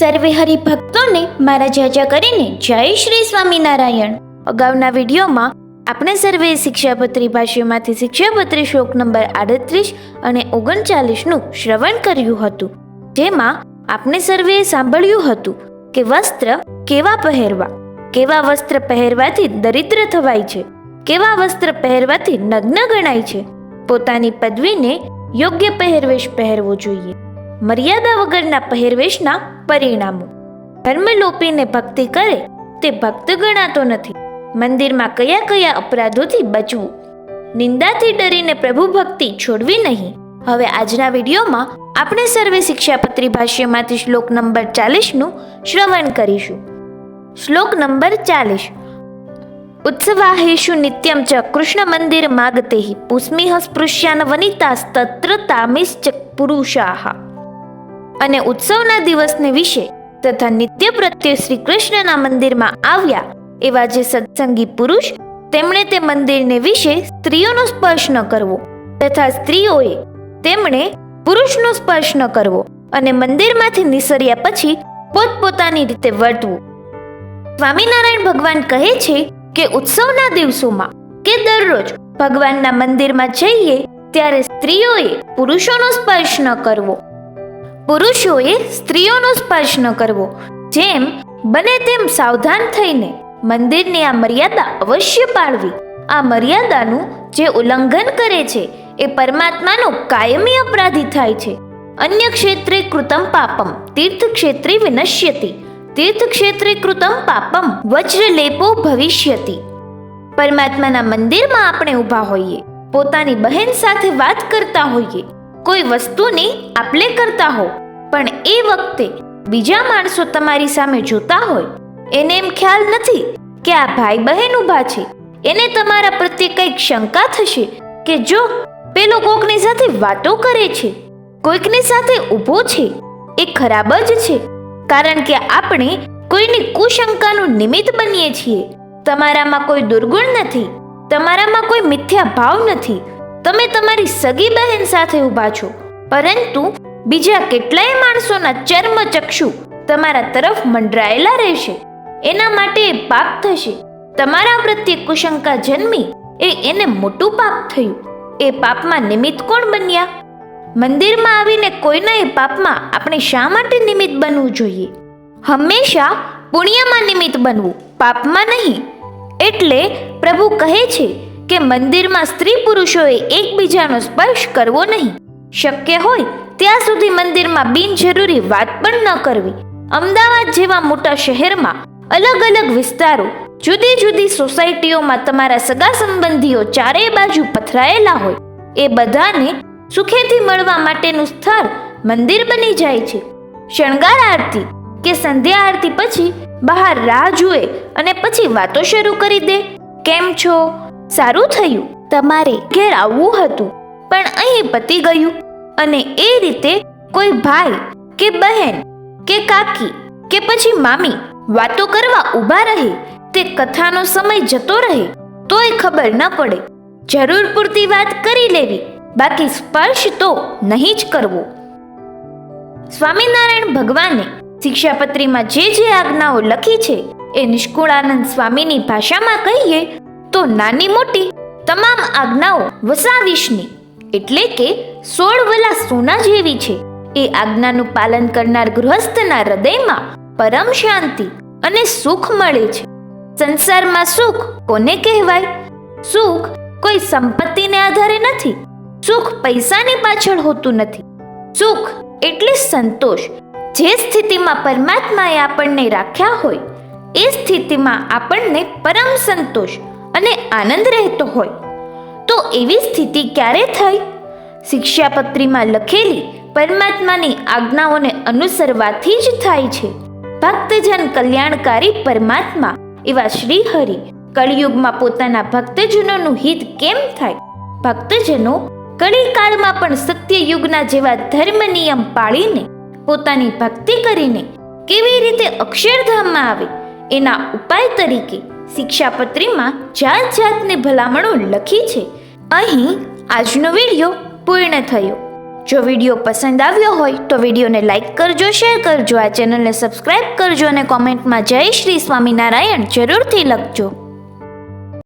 સર્વે હરિભક્તોને મારા જાજા કરીને જય શ્રી સ્વામિનારાયણ. અગાઉના વિડીયોમાં આપણે સર્વે શિક્ષાપત્રી ભાષ્યમાંથી શિક્ષાપત્રી શ્લોક નંબર 38 અને 39નું શ્રવણ કર્યું હતું, જેમાં આપણે સર્વે સાંભળ્યું હતું કે વસ્ત્ર કેવા પહેરવા, કેવા વસ્ત્ર પહેરવાથી દરિદ્ર થવાય છે, કેવા વસ્ત્ર પહેરવાથી નગ્ન ગણાય છે, પોતાની પદવીને યોગ્ય પહેરવેશ પહેરવો જોઈએ, મર્યાદા વગરના પહેરવેશના પરિણામો, ધર્મ લોપીને ભક્તિ કરે તે ભક્ત ગણાતો નથી, મંદિરમાં કયા કયા અપરાધોથી બચવું, નિંદાથી ડરીને પ્રભુ ભક્તિ છોડવી નહીં. હવે આજના વિડીયોમાં આપણે સર્વે શિક્ષાપત્રી ભાષ્યમાંથી શ્લોક નંબર 40નું શ્રવણ કરીશું. શ્લોક નંબર 40. ઉત્સવાહેષુ નિત્યમ ચ કૃષ્ણ મંદિર માગતેહિ પુસ્મિહ સ્પૃશ્યાન વનિતાસ્તત્ર તામિશ્ચ પુરુષાહ. અને ઉત્સવના દિવસને વિશે તથા નિત્ય પ્રત્યે શ્રી કૃષ્ણના મંદિરમાં આવ્યા એવા જે સત્સંગી પુરુષ, તેમણે તે મંદિરને વિશે સ્ત્રીઓનો સ્પર્શ ન કરવો તથા સ્ત્રીઓએ તેમણે પુરુષનો સ્પર્શ ન કરવો અને મંદિરમાંથી નિસર્યા પછી પોતપોતાની રીતે વર્તવું. સ્વામિનારાયણ ભગવાન કહે છે કે ઉત્સવના દિવસોમાં કે દરરોજ ભગવાનના મંદિરમાં જઈએ ત્યારે સ્ત્રીઓએ પુરુષોનો સ્પર્શ ન કરવો, પુરુષોએ સ્ત્રીઓનો સ્પર્શ ન કરવો. જેમ બને તેમ સાવધાન થઈને મંદિરની આ મર્યાદા અવશ્ય પાળવી. આ મર્યાદાનું જે ઉલ્લંઘન કરે છે એ પરમાત્માનો કાયમી અપરાધી થાય છે. અન્ય ક્ષેત્રે કૃતમ પાપમ તીર્થ ક્ષેત્રે વિનશ્યતિ, તીર્થ ક્ષેત્રે કૃતમ પાપમ વજ્રલેપો ભવિષ્યતિ. પરમાત્માના મંદિરમાં આપણે ઊભા હોઈએ, પોતાની બહેન સાથે વાત કરતા હોઈએ, કોઈ વસ્તુની આપલે કરતા હો, પણ એ વખતે બીજા માણસો તમારી સામે જોતા હોય, એને એમ ખ્યાલ નથી કે આ ભાઈ બહેન ઊભા છે, એને તમારા પ્રત્યે કંઈક શંકા થશે કે જો પેલો કોકની સાથે વાતો કરે છે, કોઈકની સાથે ઊભો છે, એ ખરાબ જ છે, કારણ કે આપણે કોઈની કુશંકાનું નિમિત્ત બનીએ છીએ. તમારામાં કોઈ દુર્ગુણ નથી, તમારામાં કોઈ મિથ્યા ભાવ નથી, તમે તમારી સગી બહેન સાથે ઊભા છો, પરંતુ બીજા કેટલાય માણસોના ચર્મચક્ષુ તમારા તરફ મંડરાયેલા રહેશે. એના માટે એ પાપ થશે. તમારા પ્રત્યે કુશંકા જન્મી એને મોટું પાપ થયું. એ પાપમાં નિમિત્ત કોણ બન્યા? મંદિરમાં આવીને કોઈના એ પાપમાં આપણે શા માટે નિમિત્ત બનવું જોઈએ? હંમેશા પુણ્યમાં નિમિત્ત બનવું, પાપમાં નહીં. એટલે પ્રભુ કહે છે કે મંદિરમાં સ્ત્રી પુરુષોએ એકબીજાનો સ્પર્શ કરવો નહીં. શક્ય હોય ત્યાં સુધી મંદિરમાં બિનજરૂરી વાત પણ ન કરવી. અમદાવાદ જેવા મોટા શહેરમાં અલગ અલગ વિસ્તારો, જુદી જુદી સોસાયટીઓમાં તમારા સગા સંબંધીઓ ચારેય બાજુ પથરાયેલા હોય, એ બધાને સુખેથી મળવા માટેનું સ્થળ મંદિર બની જાય છે. શણગાર આરતી કે સંધ્યા આરતી પછી બહાર રાહ જુએ અને પછી વાતો શરૂ કરી દે. કેમ છો? સારું થયું, તમારે ઘેર આવવું હતું પણ અહીં પતી ગયું. અને એ રીતે કોઈ ભાઈ કે બહેન કે કાકી કે પછી મામી વાતો કરવા ઊભા રહે, તે કથાનો સમય જતો રહે તોય ખબર ન પડે. જરૂર પૂરતી વાત કરી લેવી, બાકી સ્પર્શ તો નહીં જ કરવો. સ્વામિનારાયણ ભગવાને શિક્ષાપત્રીમાં જે જે આજ્ઞાઓ લખી છે એ નિષ્કુળાનંદ સ્વામીની ભાષામાં કહીએ તો નાની મોટી તમામ આજ્ઞાઓ વસાવીશની, એટલે કે 16 વલા સોના જેવી છે. એ આજ્ઞાનું પાલન કરનાર ગૃહસ્થના હૃદયમાં પરમ શાંતિ અને સુખ મળે છે. સંસારમાં સુખ કોને કહેવાય? સુખ કોઈ સંપત્તિને આધારે નથી, સુખ પૈસાની પાછળ હોતું નથી. સુખ એટલે સંતોષ. જે સ્થિતિમાં પરમાત્માએ આપણને રાખ્યા હોય એ સ્થિતિમાં આપણને પરમ સંતોષ અને આનંદ રહેતો હોય. તો એવી સ્થિતિ ક્યારે થઈ? શિક્ષાપત્રીમાં લખેલી પરમાત્માની આજ્ઞાઓને અનુસરવાથી જ થાય છે. ભક્તજન કલ્યાણકારી પરમાત્મા એવા શ્રી હરિ કળિયુગમાં પોતાના ભક્તજનોનું હિત કેમ થાય? ભક્તજનો કળીકાળમાં પણ સત્યયુગના જેવા ધર્મ નિયમ પાળીને પોતાની ભક્તિ કરીને કેવી રીતે અક્ષરધામમાં આવે એના ઉપાય તરીકે શિક્ષાપત્રીમાં જાત જાતની ભલામણો લખી છે. અહીં આજનો વિડીયો પૂર્ણ થયો. જો વિડીયો પસંદ આવ્યો હોય તો વિડીયોને લાઇક કરજો, શેર કરજો, આ ચેનલને સબસ્ક્રાઇબ કરજો અને કોમેન્ટમાં જય શ્રી સ્વામિનારાયણ જરૂરથી લખજો.